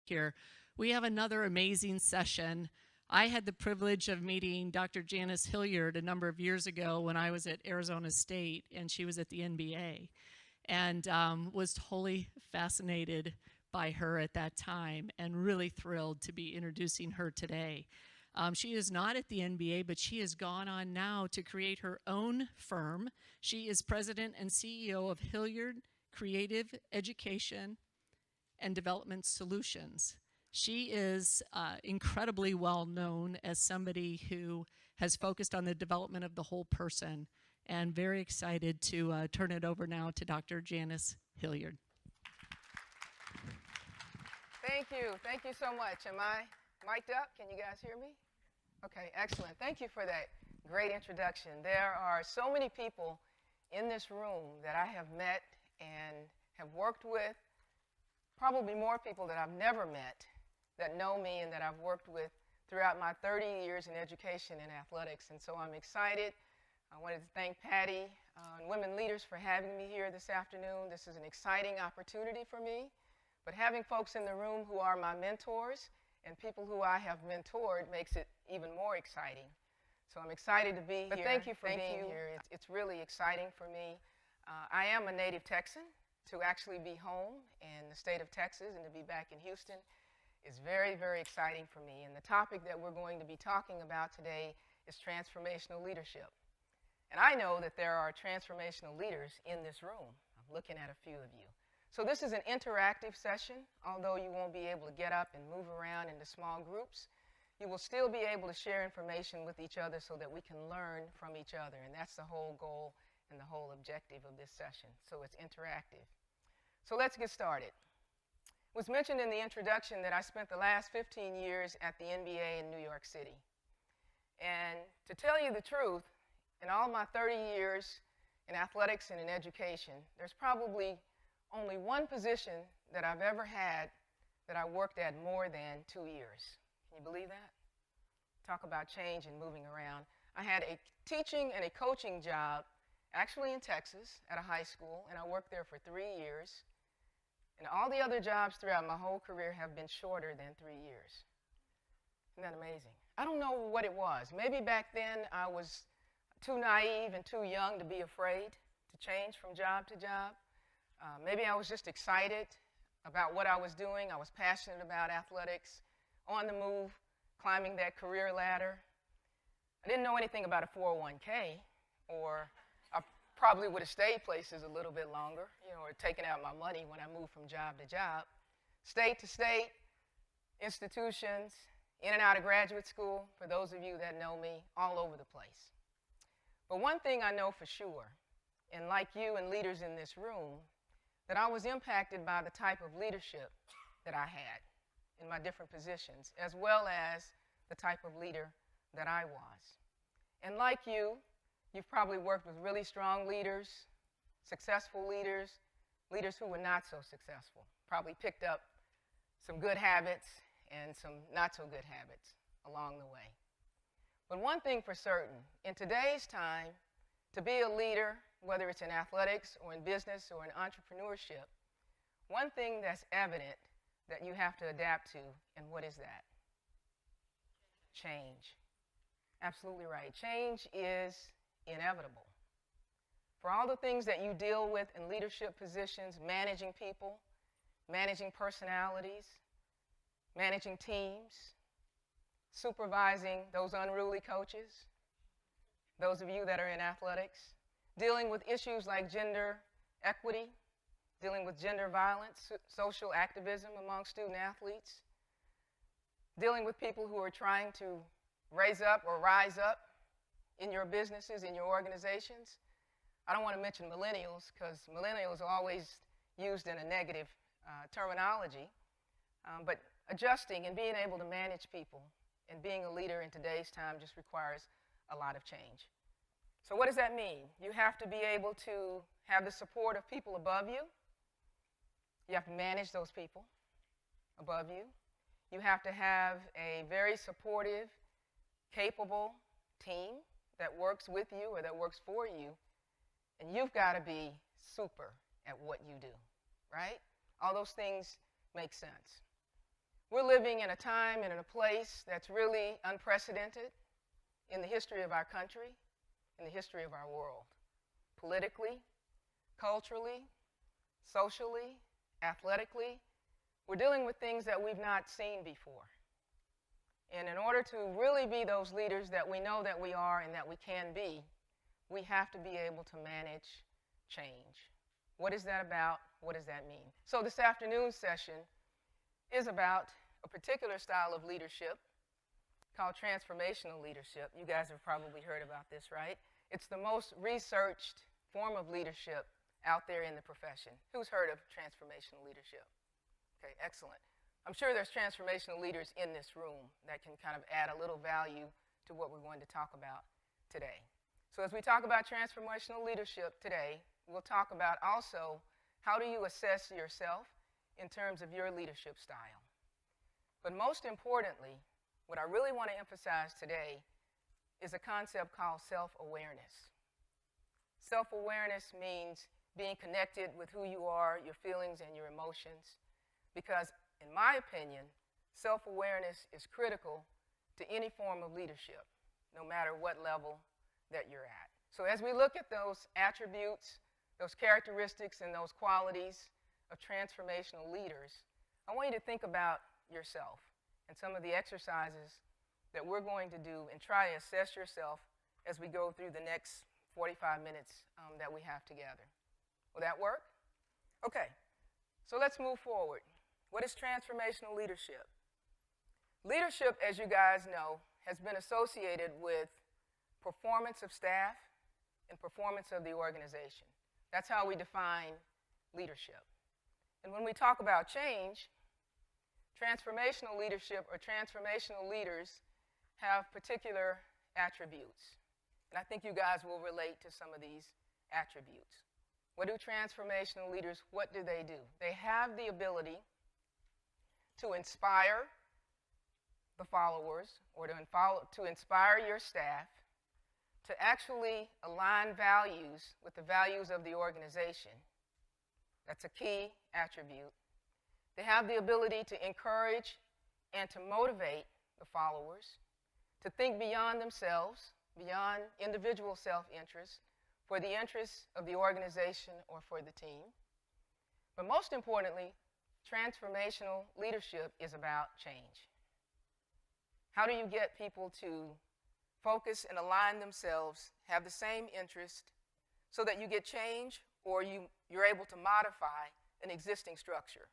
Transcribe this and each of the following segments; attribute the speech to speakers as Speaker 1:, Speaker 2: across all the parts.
Speaker 1: here. We have another amazing session. I had the privilege of meeting Dr. Janice Hilliard a number of years ago when I was at Arizona State and she was at the NBA, and was totally fascinated by her at that time and really thrilled to be introducing her today. She is not at the NBA, but she has gone on now to create her own firm. She is president and CEO of Hilliard Creative Education and Development Solutions. She is incredibly well known as somebody who has focused on the development of the whole person, and very excited to turn it over now to Dr. Janice Hilliard.
Speaker 2: Thank you so much. Am I mic'd up? Can you guys hear me? Okay, excellent. Thank you for that great introduction. There are so many people in this room that I have met and have worked with, probably more people that I've never met that know me and that I've worked with throughout my 30 years in education and athletics. And so I'm excited. I wanted to thank Patty and Women Leaders for having me here this afternoon. This is an exciting opportunity for me. But having folks in the room who are my mentors and people who I have mentored makes it even more exciting. So I'm excited to be here. But thank you for being here. It's really exciting for me. I am a native Texan. To actually be home in the state of Texas and to be back in Houston is very, very exciting for me. And the topic that we're going to be talking about today is transformational leadership. And I know that there are transformational leaders in this room. I'm looking at a few of you. So this is an interactive session. Although you won't be able to get up and move around into small groups, you will still be able to share information with each other so that we can learn from each other. And that's the whole goal and the whole objective of this session. So it's interactive. So let's get started. It was mentioned in the introduction that I spent the last 15 years at the NBA in New York City. And to tell you the truth, in all my 30 years in athletics and in education, there's probably only one position that I've ever had that I worked at more than 2 years. Can you believe that? Talk about change and moving around. I had a teaching and a coaching job actually in Texas at a high school, and I worked there for 3 years. And all the other jobs throughout my whole career have been shorter than 3 years. Isn't that amazing? I don't know what it was. Maybe back then I was too naive and too young to be afraid to change from job to job. Maybe I was just excited about what I was doing. I was passionate about athletics, on the move, climbing that career ladder. I didn't know anything about a 401k, or I probably would have stayed places a little bit longer, or taken out my money when I moved from job to job. State to state, institutions, in and out of graduate school, for those of you that know me, all over the place. But one thing I know for sure, and like you and leaders in this room, that I was impacted by the type of leadership that I had in my different positions, as well as the type of leader that I was. And like you, you've probably worked with really strong leaders, successful leaders, leaders who were not so successful, probably picked up some good habits and some not so good habits along the way. But one thing for certain, in today's time, to be a leader, whether it's in athletics or in business or in entrepreneurship, one thing that's evident that you have to adapt to, and what is that? Change. Absolutely right. Change is inevitable. For all the things that you deal with in leadership positions, managing people, managing personalities, managing teams, supervising those unruly coaches, those of you that are in athletics, dealing with issues like gender equity, dealing with gender violence, social activism among student athletes, dealing with people who are trying to raise up or rise up in your businesses, in your organizations. I don't want to mention millennials, because millennials are always used in a negative terminology, but adjusting and being able to manage people and being a leader in today's time just requires a lot of change. So what does that mean? You have to be able to have the support of people above you. You have to manage those people above you. You have to have a very supportive, capable team that works with you or that works for you. And you've got to be super at what you do, right? All those things make sense. We're living in a time and in a place that's really unprecedented in the history of our country, in the history of our world. Politically, culturally, socially, athletically, we're dealing with things that we've not seen before. And in order to really be those leaders that we know that we are and that we can be, we have to be able to manage change. What is that about? What does that mean? So this afternoon's session is about a particular style of leadership called transformational leadership. You guys have probably heard about this, right? It's the most researched form of leadership out there in the profession. Who's heard of transformational leadership? Okay, excellent. I'm sure there's transformational leaders in this room that can kind of add a little value to what we're going to talk about today. So as we talk about transformational leadership today, we'll talk about also how do you assess yourself in terms of your leadership style. But most importantly, what I really want to emphasize today is a concept called self-awareness. Self-awareness means being connected with who you are, your feelings, and your emotions, because in my opinion, self-awareness is critical to any form of leadership, no matter what level that you're at. So as we look at those attributes, those characteristics, and those qualities of transformational leaders, I want you to think about yourself and some of the exercises that we're going to do and try to assess yourself as we go through the next 45 minutes that we have together. Will that work? Okay, so let's move forward. What is transformational leadership? Leadership, as you guys know, has been associated with performance of staff and performance of the organization. That's how we define leadership. And when we talk about change, transformational leadership or transformational leaders have particular attributes. And I think you guys will relate to some of these attributes. What do transformational leaders, what do? They have the ability to inspire the followers or to inspire your staff to actually align values with the values of the organization. That's a key attribute. They have the ability to encourage and to motivate the followers to think beyond themselves, beyond individual self-interest, for the interests of the organization or for the team. But most importantly, transformational leadership is about change. How do you get people to focus and align themselves, have the same interest, so that you get change or you're able to modify an existing structure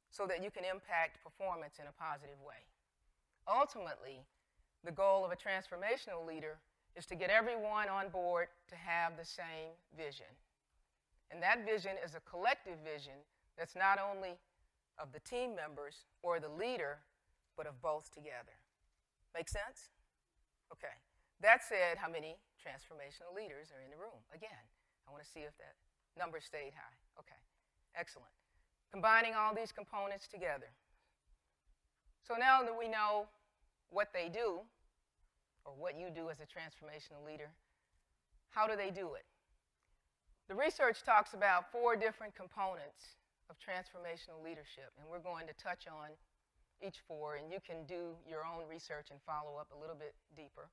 Speaker 2: so that you can impact performance in a positive way? Ultimately, the goal of a transformational leader is to get everyone on board to have the same vision. And that vision is a collective vision that's not only of the team members or the leader, but of both together. Make sense? Okay. That said, how many transformational leaders are in the room? Again, I want to see if that number stayed high. Okay. Excellent. Combining all these components together. So now that we know what they do, or what you do as a transformational leader, how do they do it? The research talks about 4 different components of transformational leadership, and we're going to touch on each 4, and you can do your own research and follow up a little bit deeper.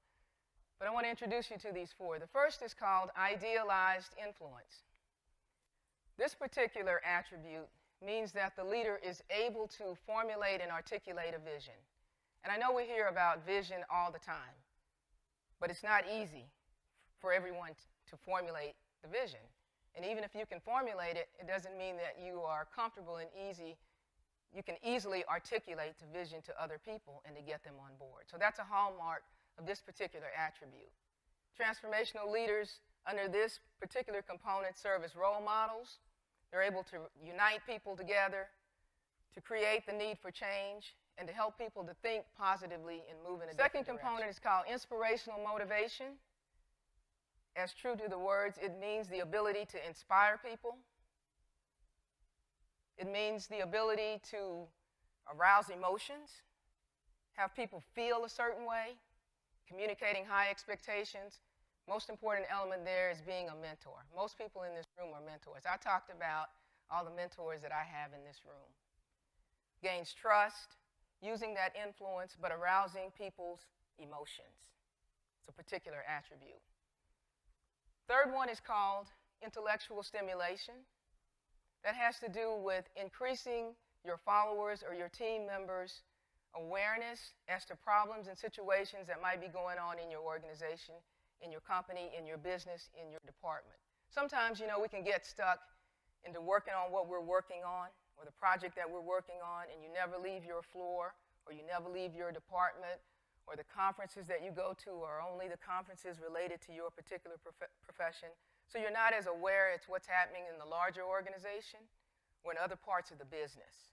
Speaker 2: But I want to introduce you to these 4. The first is called idealized influence. This particular attribute means that the leader is able to formulate and articulate a vision. And I know we hear about vision all the time, but it's not easy for everyone to formulate the vision. And even if you can formulate it, it doesn't mean that you are comfortable and you can easily articulate the vision to other people and to get them on board. So that's a hallmark of this particular attribute. Transformational leaders under this particular component serve as role models. They're able to unite people together, to create the need for change, and to help people to think positively and move in a different direction. The second component is called inspirational motivation. As true to the words, it means the ability to inspire people. It means the ability to arouse emotions, have people feel a certain way, communicating high expectations. Most important element there is being a mentor. Most people in this room are mentors. I talked about all the mentors that I have in this room. Gains trust, using that influence, but arousing people's emotions. It's a particular attribute. Third one is called intellectual stimulation. That has to do with increasing your followers or your team members' awareness as to problems and situations that might be going on in your organization, in your company, in your business, in your department. Sometimes, you know, we can get stuck into working on what we're working on or the project that we're working on, and you never leave your floor or you never leave your department, or the conferences that you go to are only the conferences related to your particular profession. So you're not as aware as what's happening in the larger organization or in other parts of the business.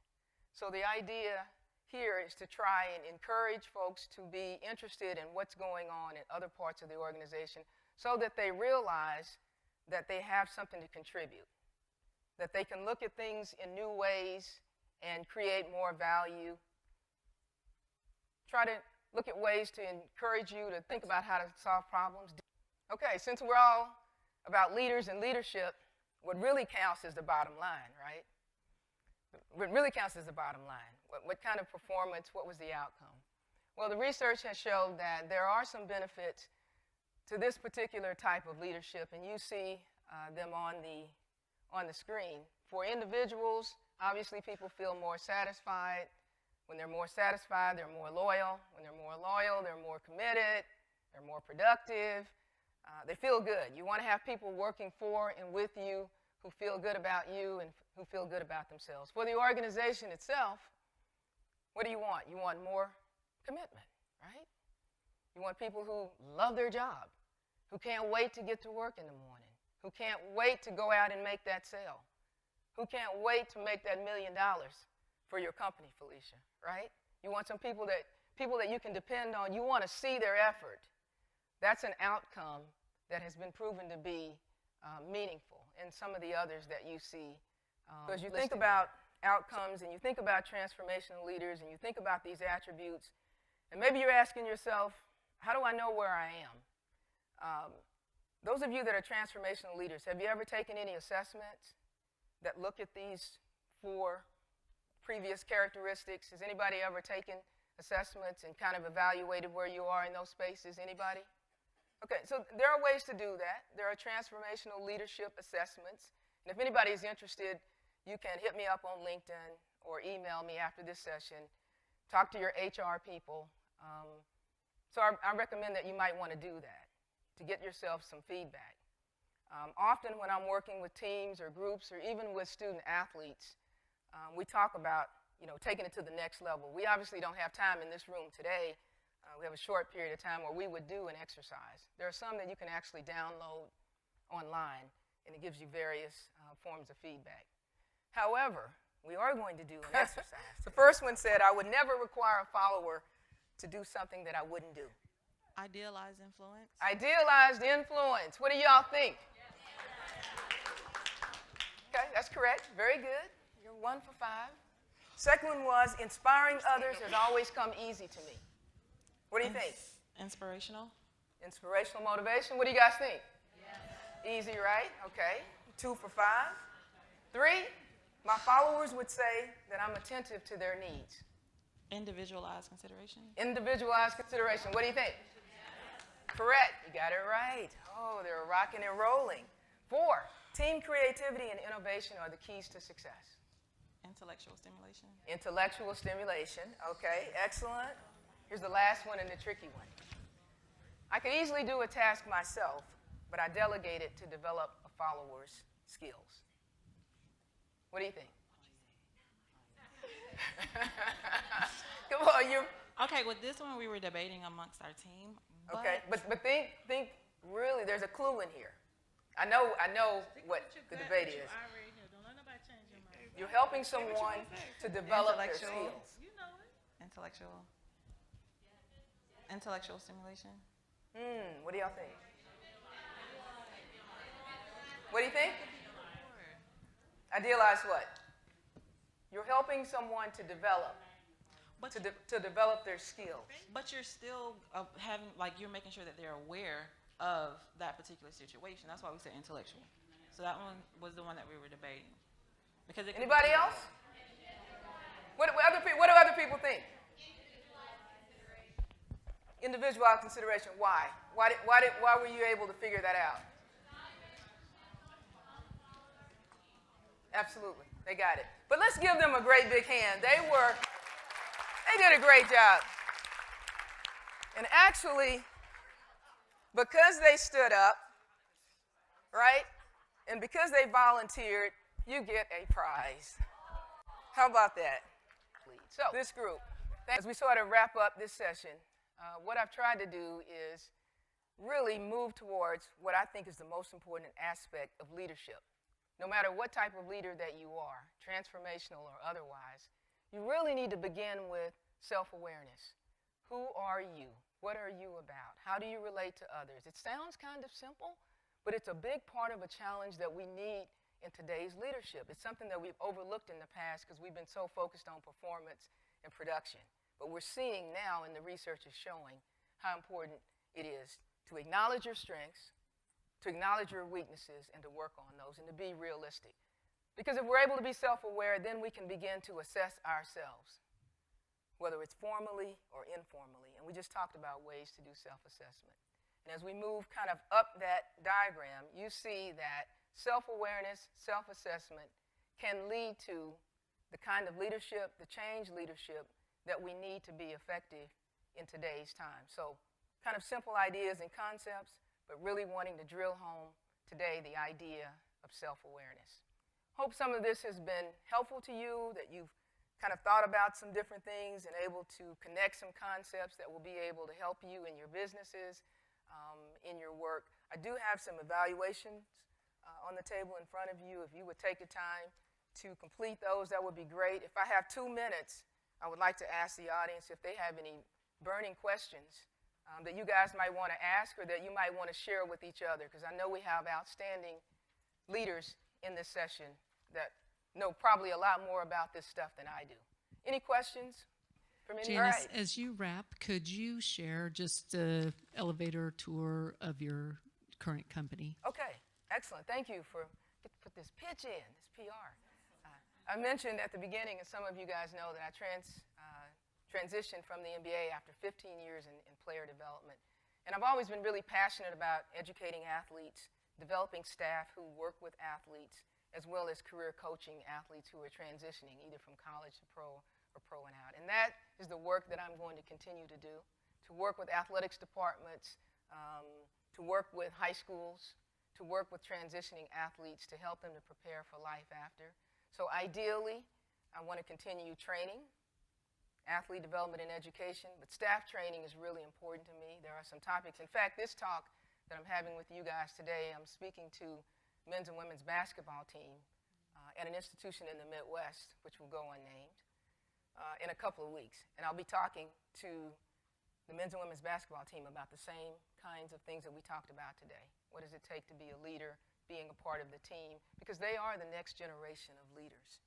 Speaker 2: So the idea here is to try and encourage folks to be interested in what's going on in other parts of the organization so that they realize that they have something to contribute, that they can look at things in new ways and create more value. Try to look at ways to encourage you to think about how to solve problems. Okay, since we're all about leaders and leadership, what really counts is the bottom line, right? What really counts is the bottom line. What kind of performance, what was the outcome? Well, the research has shown that there are some benefits to this particular type of leadership, and you see them on the screen. For individuals, obviously people feel more satisfied. When they're more satisfied, they're more loyal. When they're more loyal, they're more committed. They're more productive. They feel good. You want to have people working for and with you who feel good about you and who feel good about themselves. For the organization itself, what do you want? You want more commitment, right? You want people who love their job, who can't wait to get to work in the morning, who can't wait to go out and make that sale, who can't wait to make that $1 million for your company, Felicia, right? You want some people that you can depend on. You want to see their effort. That's an outcome that has been proven to be meaningful, and some of the others that you see. Because you think about outcomes and you think about transformational leaders and you think about these attributes, and maybe you're asking yourself, how do I know where I am? Those of you that are transformational leaders, have you ever taken any assessments that look at these 4 previous characteristics? Has anybody ever taken assessments and kind of evaluated where you are in those spaces? Anybody? Okay, so there are ways to do that. There are transformational leadership assessments. And if anybody is interested, you can hit me up on LinkedIn or email me after this session. Talk to your HR people. So I recommend that you might want to do that to get yourself some feedback. Often when I'm working with teams or groups or even with student athletes, we talk about, you know, taking it to the next level. We obviously don't have time in this room today. We have a short period of time where we would do an exercise. There are some that you can actually download online, and it gives you various forms of feedback. However, we are going to do an exercise. The first one said, I would never require a follower to do something that I wouldn't do.
Speaker 3: Idealized influence.
Speaker 2: Idealized influence. What do y'all think? Okay, that's correct. Very good. You're 1 for 5. Second one was, inspiring others has always come easy to me. What do you think?
Speaker 3: Inspirational.
Speaker 2: Inspirational motivation. What do you guys think? Yes. Easy, right? Okay. 2 for 5. 3, my followers would say that I'm attentive to their needs.
Speaker 3: Individualized consideration.
Speaker 2: Individualized consideration. What do you think? Yes. Correct. You got it right. Oh, they're rocking and rolling. 4, team creativity and innovation are the keys to success.
Speaker 3: Intellectual stimulation.
Speaker 2: Intellectual stimulation. Okay, excellent. Here's the last one and the tricky one. I could easily do a task myself, but I delegate it to develop a follower's skills. What do you think? Come on, you.
Speaker 3: Okay, with this one we were debating amongst our team.
Speaker 2: Okay, but think really. There's a clue in here. I know what the debate is. You're helping someone to develop their skills.
Speaker 3: Intellectual stimulation.
Speaker 2: What do y'all think? What do you think? Idealize what? You're helping someone to develop, to develop their skills.
Speaker 3: But you're still you're making sure that they're aware of that particular situation. That's why we said intellectual. So that one was the one that we were debating. Because anybody
Speaker 2: else? What do other people think? Individual consideration. Why? Why were you able to figure that out? Absolutely. They got it. But let's give them a great big hand. They did a great job. And actually, because they stood up, right, and because they volunteered, you get a prize. How about that? So this group, as we sort of wrap up this session, what I've tried to do is really move towards what I think is the most important aspect of leadership. No matter what type of leader that you are, transformational or otherwise, you really need to begin with self-awareness. Who are you? What are you about? How do you relate to others? It sounds kind of simple, but it's a big part of a challenge that we need in today's leadership. It's something that we've overlooked in the past because we've been so focused on performance and production. But we're seeing now, and the research is showing, how important it is to acknowledge your strengths, to acknowledge your weaknesses, and to work on those, and to be realistic. Because if we're able to be self-aware, then we can begin to assess ourselves, whether it's formally or informally. And we just talked about ways to do self-assessment. And as we move kind of up that diagram, you see that self-awareness, self-assessment can lead to the kind of leadership, the change leadership that we need to be effective in today's time. So kind of simple ideas and concepts, but really wanting to drill home today the idea of self-awareness. Hope some of this has been helpful to you, that you've kind of thought about some different things and able to connect some concepts that will be able to help you in your businesses, in your work. I do have some evaluations on the table in front of you. If you would take the time to complete those, that would be great. If I have 2 minutes, I would like to ask the audience if they have any burning questions that you guys might want to ask or that you might want to share with each other, because I know we have outstanding leaders in this session that know probably a lot more about this stuff than I do. Any questions from any?
Speaker 1: Janice, as you wrap, could you share just an elevator tour of your current company?
Speaker 2: Okay, excellent. Thank you for put this pitch in, this PR. I mentioned at the beginning, and some of you guys know, that I transitioned from the NBA after 15 years in player development. And I've always been really passionate about educating athletes, developing staff who work with athletes, as well as career coaching athletes who are transitioning either from college to pro or pro and out. And that is the work that I'm going to continue to do, to work with athletics departments, to work with high schools, to work with transitioning athletes to help them to prepare for life after. So ideally, I want to continue training, athlete development and education, but staff training is really important to me. There are some topics. In fact, this talk that I'm having with you guys today, I'm speaking to men's and women's basketball team at an institution in the Midwest, which will go unnamed, in a couple of weeks. And I'll be talking to the men's and women's basketball team about the same kinds of things that we talked about today. What does it take to be a leader, being a part of the team? Because they are the next generation of leaders.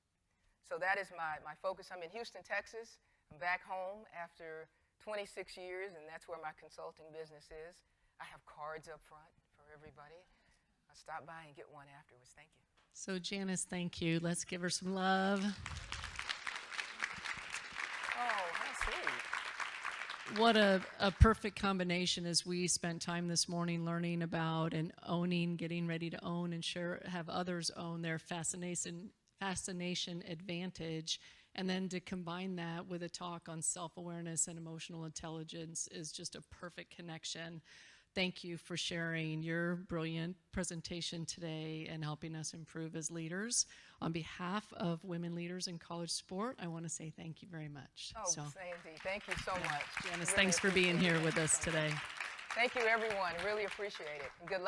Speaker 2: So that is my focus. I'm in Houston, Texas. I'm back home after 26 years, and that's where my consulting business is. I have cards up front for everybody. I'll stop by and get one afterwards. Thank you.
Speaker 1: So Janice, thank you. Let's give her some love.
Speaker 2: Oh, how sweet.
Speaker 1: What a perfect combination as we spent time this morning learning about and owning, getting ready to own and have others own their fascination advantage. And then to combine that with a talk on self-awareness and emotional intelligence is just a perfect connection. Thank you for sharing your brilliant presentation today and helping us improve as leaders. On behalf of Women Leaders in College Sport, I want to say thank you very much.
Speaker 2: Oh, Sandy, thank you so much.
Speaker 1: Janice,
Speaker 2: Really
Speaker 1: thanks for being here
Speaker 2: appreciate
Speaker 1: with
Speaker 2: it.
Speaker 1: us today.
Speaker 2: Thank you, everyone. Really appreciate it. Good luck.